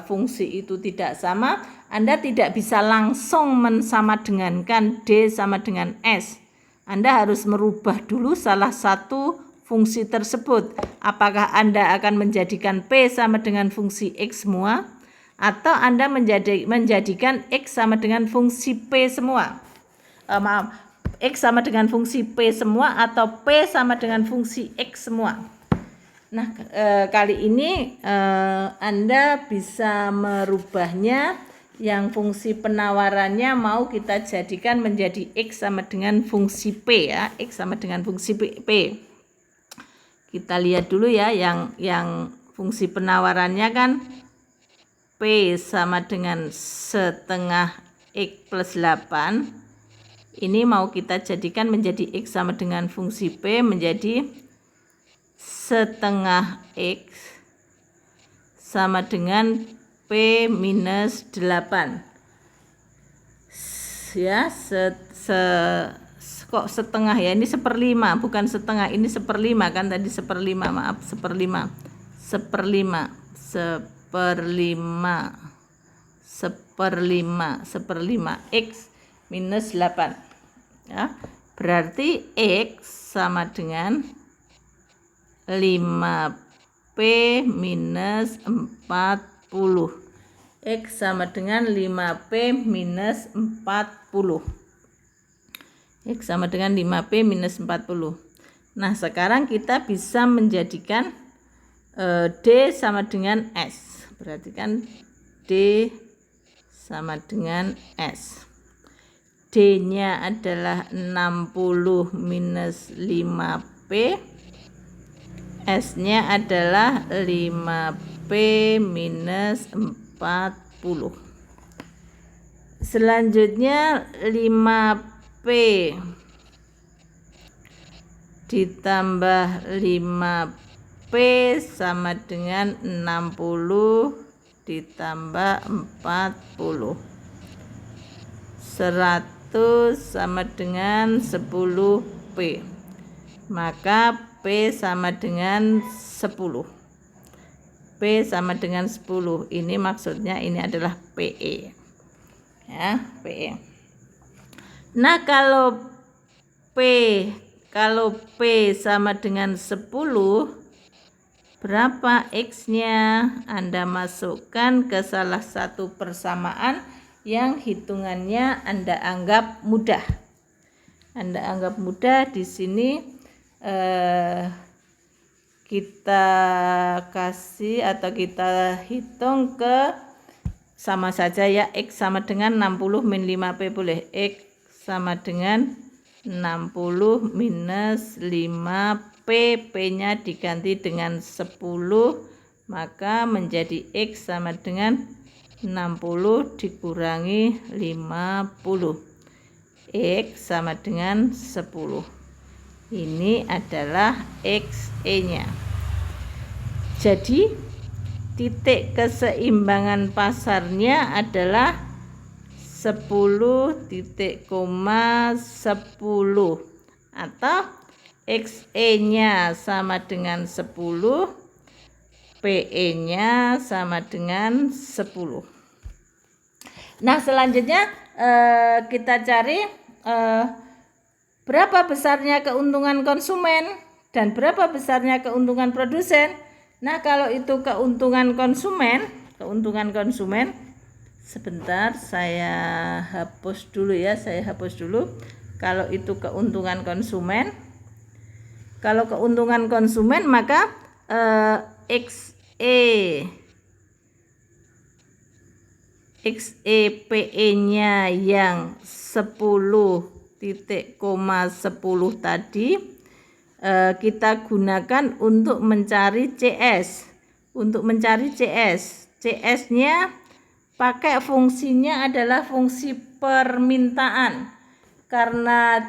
fungsi itu tidak sama, Anda tidak bisa langsung mensamadengankan D sama dengan S. Anda harus merubah dulu salah satu fungsi tersebut. Apakah Anda akan menjadikan P sama dengan fungsi X semua, atau Anda menjadikan X sama dengan fungsi P semua? X sama dengan fungsi P semua atau P sama dengan fungsi X semua. Nah, kali ini Anda bisa merubahnya, yang fungsi penawarannya mau kita jadikan menjadi X sama dengan fungsi P ya, X sama dengan fungsi P. Kita lihat dulu ya, yang fungsi penawarannya kan P sama dengan setengah X plus 8. Ini mau kita jadikan menjadi X sama dengan fungsi P menjadi setengah X sama dengan P minus 8. Ya, kok setengah ya, ini 1/5 bukan setengah, ini 1/5 kan tadi 1/5, maaf 1/5 X minus 8 ya, berarti X sama dengan 5P minus 40. X sama dengan 5P minus 40. X sama dengan 5P minus 40. Nah, sekarang kita bisa menjadikan D sama dengan S. Berarti kan D sama dengan S. D-nya adalah 60 minus 5P. S-nya adalah 5P minus 40. Selanjutnya 5P ditambah 5P sama dengan 60 ditambah 40. 100 sama dengan 10P. Maka P sama dengan 10. P sama dengan 10. Ini maksudnya ini adalah PE. Ya, PE. Nah, kalau P sama dengan 10, berapa X-nya? Anda masukkan ke salah satu persamaan yang hitungannya Anda anggap mudah. Anda anggap mudah di sini kita kasih atau kita hitung ke sama saja ya, X sama dengan 60 min 5P boleh. X sama dengan 60 minus 5P, P-nya diganti dengan 10, maka menjadi X sama dengan 60 dikurangi 50. X sama dengan 10. Ini adalah XE-nya. Jadi titik keseimbangan pasarnya adalah 10 titik koma 10 atau XE-nya sama dengan 10, PE-nya sama dengan 10. Nah, selanjutnya kita cari berapa besarnya keuntungan konsumen dan berapa besarnya keuntungan produsen. Nah, kalau itu keuntungan konsumen, sebentar saya hapus dulu ya, Kalau itu keuntungan konsumen, maka XEPE-nya yang 10 titik koma 10 tadi kita gunakan untuk mencari CS. Untuk mencari CS, CS-nya pakai fungsinya adalah fungsi permintaan. Karena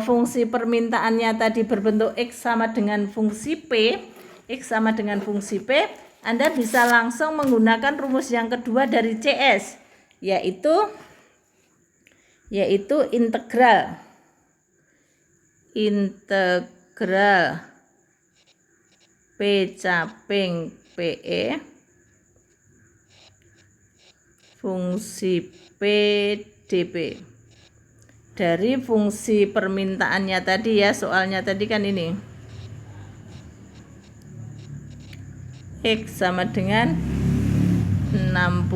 fungsi permintaannya tadi berbentuk X sama dengan fungsi P, X sama dengan fungsi P, Anda bisa langsung menggunakan rumus yang kedua dari CS, yaitu integral P caping PE fungsi P dP. Dari fungsi permintaannya tadi ya, soalnya tadi kan ini X sama dengan 60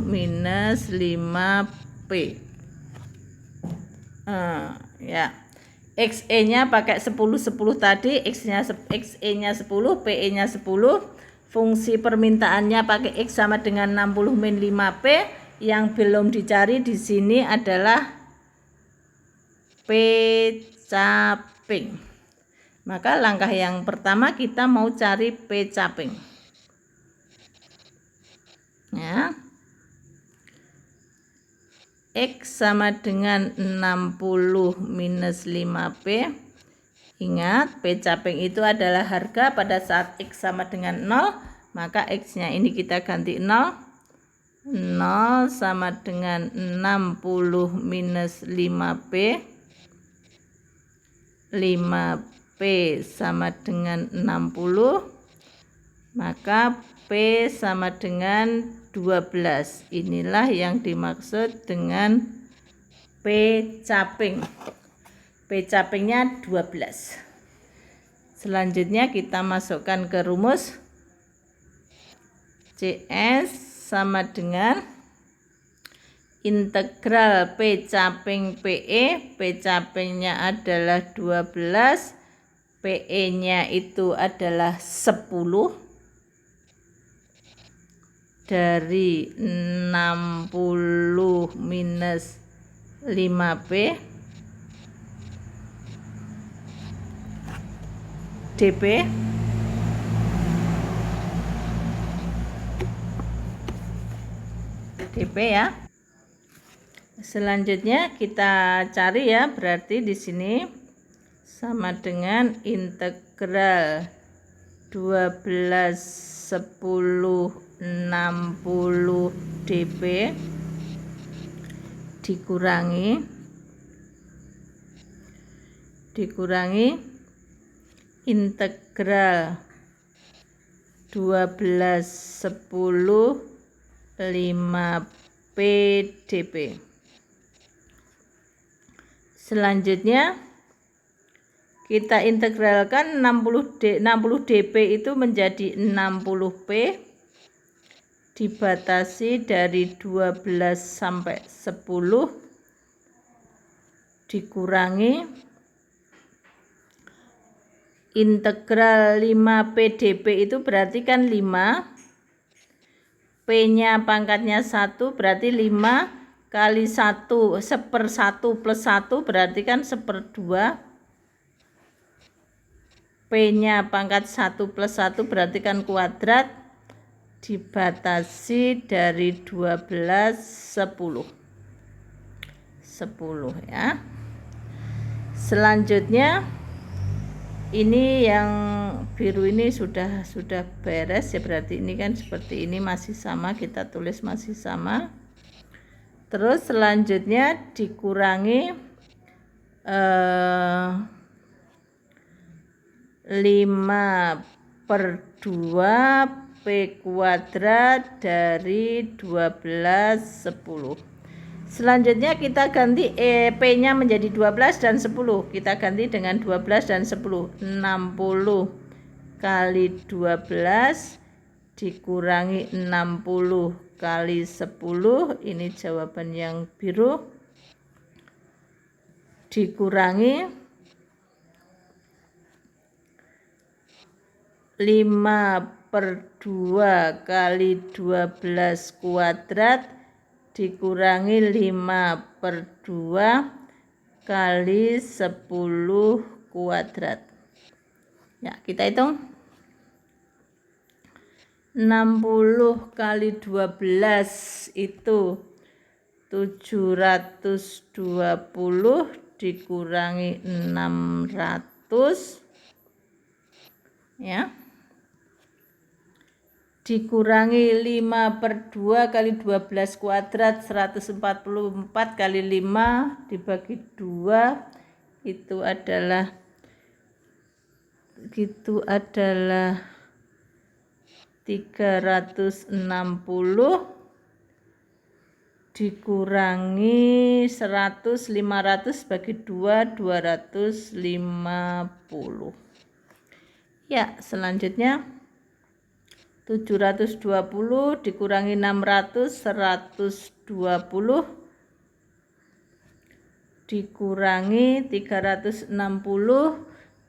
minus 5P. Ya. XE-nya pakai 10 tadi, XE-nya 10, PE-nya 10. Fungsi permintaannya pakai X sama dengan 60 min 5P. Yang belum dicari di sini adalah P caping. Maka langkah yang pertama kita mau cari P caping. Ya. X sama dengan 60 minus 5P. Ingat, P caping itu adalah harga pada saat X sama dengan 0. Maka X-nya ini kita ganti 0. 0 sama dengan 60 minus 5P. 5P sama dengan 60. Maka P sama dengan 12. Inilah yang dimaksud dengan P caping. P capingnya 12. Selanjutnya kita masukkan ke rumus. CS sama dengan integral P caping PE. P capingnya adalah 12. PE-nya itu adalah 10. Dari 60 minus 5P dP ya. Selanjutnya kita cari ya, berarti di sini sama dengan integral 12 10 60 dP dikurangi integral 12 10 5P dP. Selanjutnya kita integralkan 60 dP itu menjadi 60P dibatasi dari 12 sampai 10 dikurangi integral 5P dP itu berarti kan 5, P-nya pangkatnya 1 berarti 5 kali 1 1/1 plus 1 berarti kan 1/2. P-nya pangkat 1 plus 1 berarti kan kuadrat, dibatasi dari 12 10 ya. Selanjutnya ini yang biru ini sudah beres ya, berarti ini kan seperti ini masih sama, kita tulis masih sama. Terus selanjutnya dikurangi 5/2 P kuadrat dari 12 10. Selanjutnya kita ganti P-nya menjadi 12 dan 10. Kita ganti dengan 12 dan 10. 60 kali 12 dikurangi 60 kali 10. Ini jawaban yang biru. Dikurangi 5/2 kali 12 kuadrat dikurangi 5/2 kali 10 kuadrat. Ya, kita hitung. 60 kali 12 itu 720 dikurangi 600 ya, dikurangi 5/2 kali 12 kuadrat 144 kali 5 dibagi 2 itu adalah 360 dikurangi 100, 500 bagi 2, 250. Ya, selanjutnya 720 dikurangi 600, 120 dikurangi 360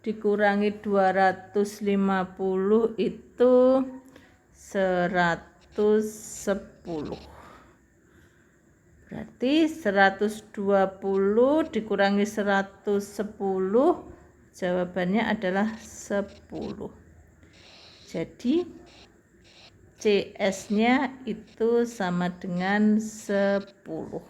dikurangi 250 itu 110. Berarti 120 dikurangi 110 jawabannya adalah 10. Jadi CS-nya itu sama dengan 10.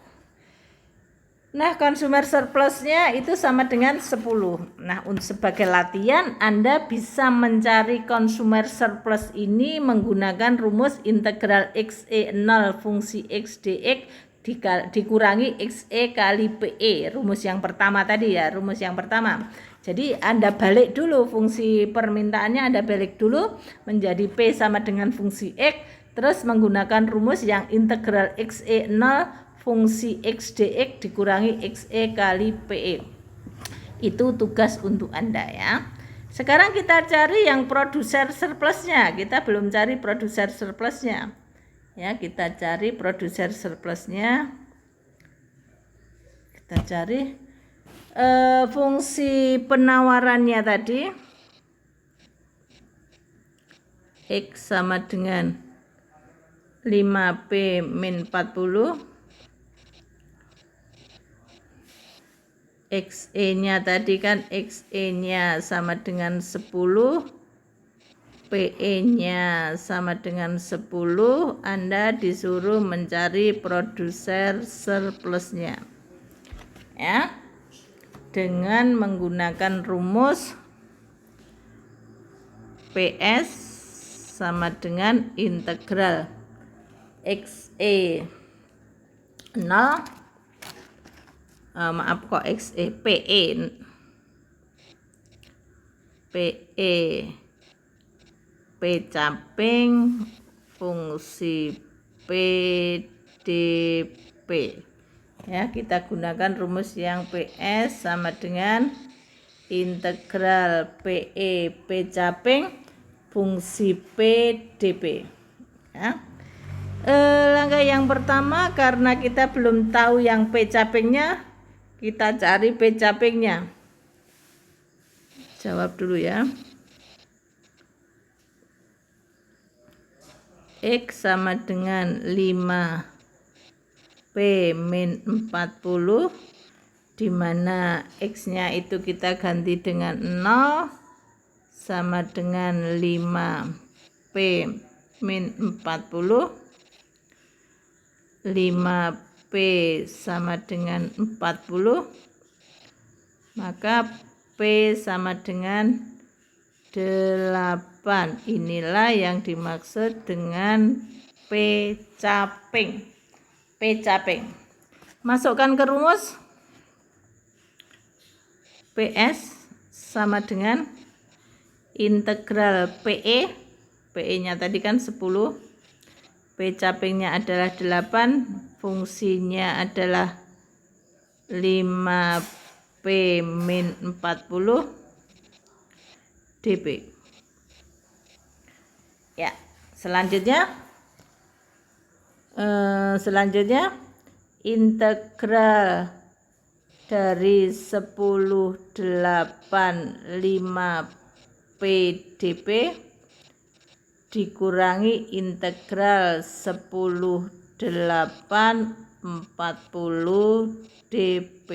Nah, consumer surplusnya itu sama dengan 10. Nah, sebagai latihan Anda bisa mencari consumer surplus ini menggunakan rumus integral XE0 fungsi X dx dikurangi XE kali PE. Rumus yang pertama tadi ya, rumus yang pertama. Jadi Anda balik dulu fungsi permintaannya, Anda balik dulu menjadi P sama dengan fungsi X, terus menggunakan rumus yang integral XE0 fungsi X dx dikurangi XE kali PE. Itu tugas untuk Anda ya. Sekarang kita cari yang produser surplusnya. Kita belum cari produser surplusnya. Ya, kita cari produser surplusnya. Kita cari fungsi penawarannya tadi. X sama dengan 5P min 40. XE-nya tadi kan XE-nya sama dengan 10, PE-nya sama dengan 10, Anda disuruh mencari produser surplusnya. Ya. Dengan menggunakan rumus PS sama dengan integral XE 0 PE P caping fungsi PDP. Ya, kita gunakan rumus yang PS sama dengan integral PE P caping fungsi PDP. Ya. Langkah yang pertama, karena kita belum tahu yang P capingnya, kita cari P capingnya. Jawab dulu ya. X sama dengan 5P min 40, di mana X-nya itu kita ganti dengan 0 sama dengan 5P min 40. 5P sama dengan 40, maka P sama dengan 8. Inilah yang dimaksud dengan P caping. P caping. Masukkan ke rumus. PS sama dengan integral PE. PE-nya tadi kan 10. P capingnya adalah 8, fungsinya adalah 5P min 40 dp. Ya, selanjutnya integral dari 10/8 5P dp dikurangi integral 10/8 40 dp.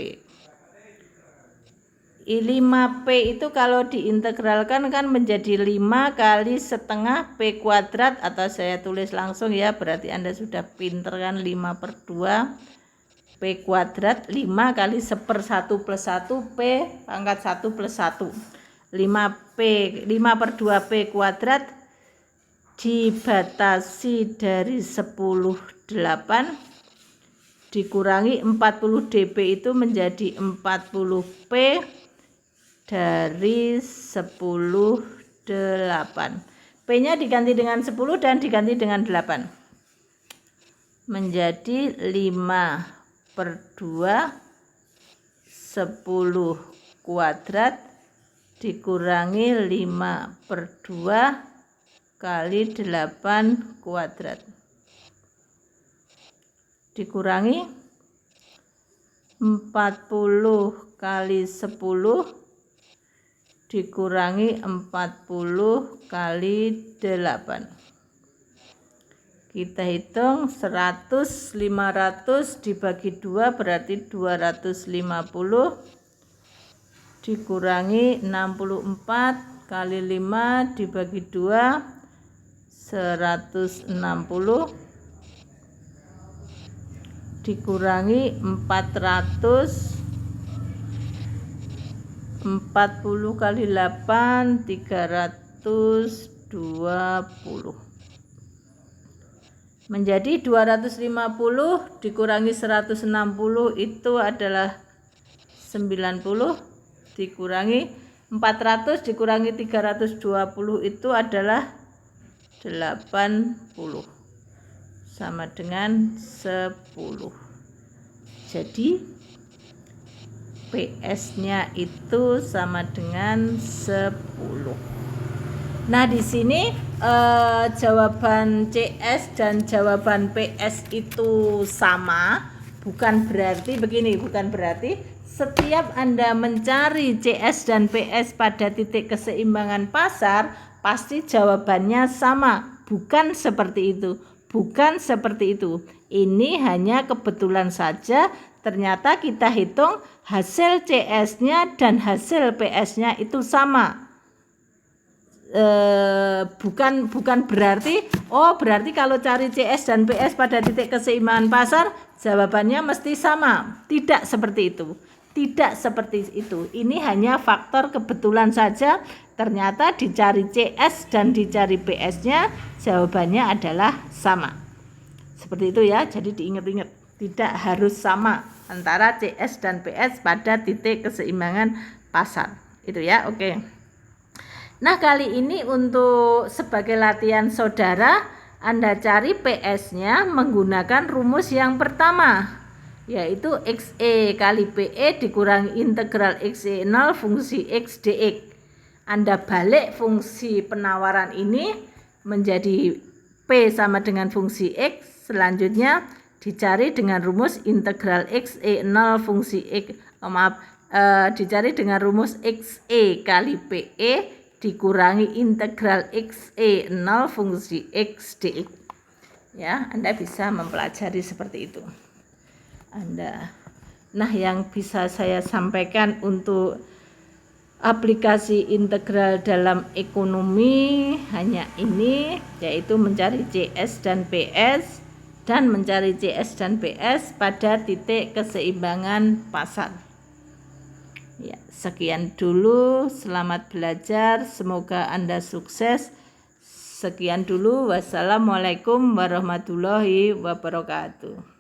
5P itu kalau diintegralkan kan menjadi 5 kali setengah P kuadrat, atau saya tulis langsung ya, berarti Anda sudah pinter kan, 5/2 P kuadrat, 5 kali 1/1 plus 1 P pangkat 1 plus 1. 5/2 P kuadrat dibatasi dari 10/8 dikurangi 40 dP itu menjadi 40 P dari 10/8. P-nya diganti dengan 10 dan diganti dengan 8. Menjadi 5/2 10 kuadrat dikurangi 5/2 kali 8 kuadrat. Dikurangi 40 kali 10 dikurangi 40 kali 8. Kita hitung 100, 500 dibagi 2 berarti 250 dikurangi 64 kali 5 dibagi 2 160 dikurangi 400 40 kali 8 320 menjadi 250 dikurangi 160 itu adalah 90 dikurangi 400 dikurangi 320 itu adalah 80 sama dengan 10. Jadi PS-nya itu sama dengan 10. Nah, di sini jawaban CS dan jawaban PS itu sama, bukan berarti begini, bukan berarti setiap Anda mencari CS dan PS pada titik keseimbangan pasar pasti jawabannya sama. Bukan seperti itu. Bukan seperti itu. Ini hanya kebetulan saja ternyata kita hitung hasil CS-nya dan hasil PS-nya itu sama. Bukan berarti berarti kalau cari CS dan PS pada titik keseimbangan pasar jawabannya mesti sama. Tidak seperti itu. Tidak seperti itu. Ini hanya faktor kebetulan saja. Ternyata dicari CS dan dicari PS-nya jawabannya adalah sama. Seperti itu ya. Jadi diingat-ingat. Tidak harus sama antara CS dan PS pada titik keseimbangan pasar. Itu ya, oke. Nah, kali ini untuk sebagai latihan saudara, Anda cari PS-nya menggunakan rumus yang pertama, yaitu XE kali PE dikurangi integral XE 0 fungsi X dx. Anda balik fungsi penawaran ini menjadi P sama dengan fungsi X. Selanjutnya dicari dengan rumus integral XE 0 fungsi X, dicari dengan rumus XE kali PE dikurangi integral XE 0 fungsi X dx. Ya, Anda bisa mempelajari seperti itu. Nah, yang bisa saya sampaikan untuk aplikasi integral dalam ekonomi hanya ini, yaitu mencari CS dan PS dan mencari CS dan PS pada titik keseimbangan pasar. Ya, sekian dulu, selamat belajar, semoga Anda sukses. Sekian dulu, wassalamualaikum warahmatullahi wabarakatuh.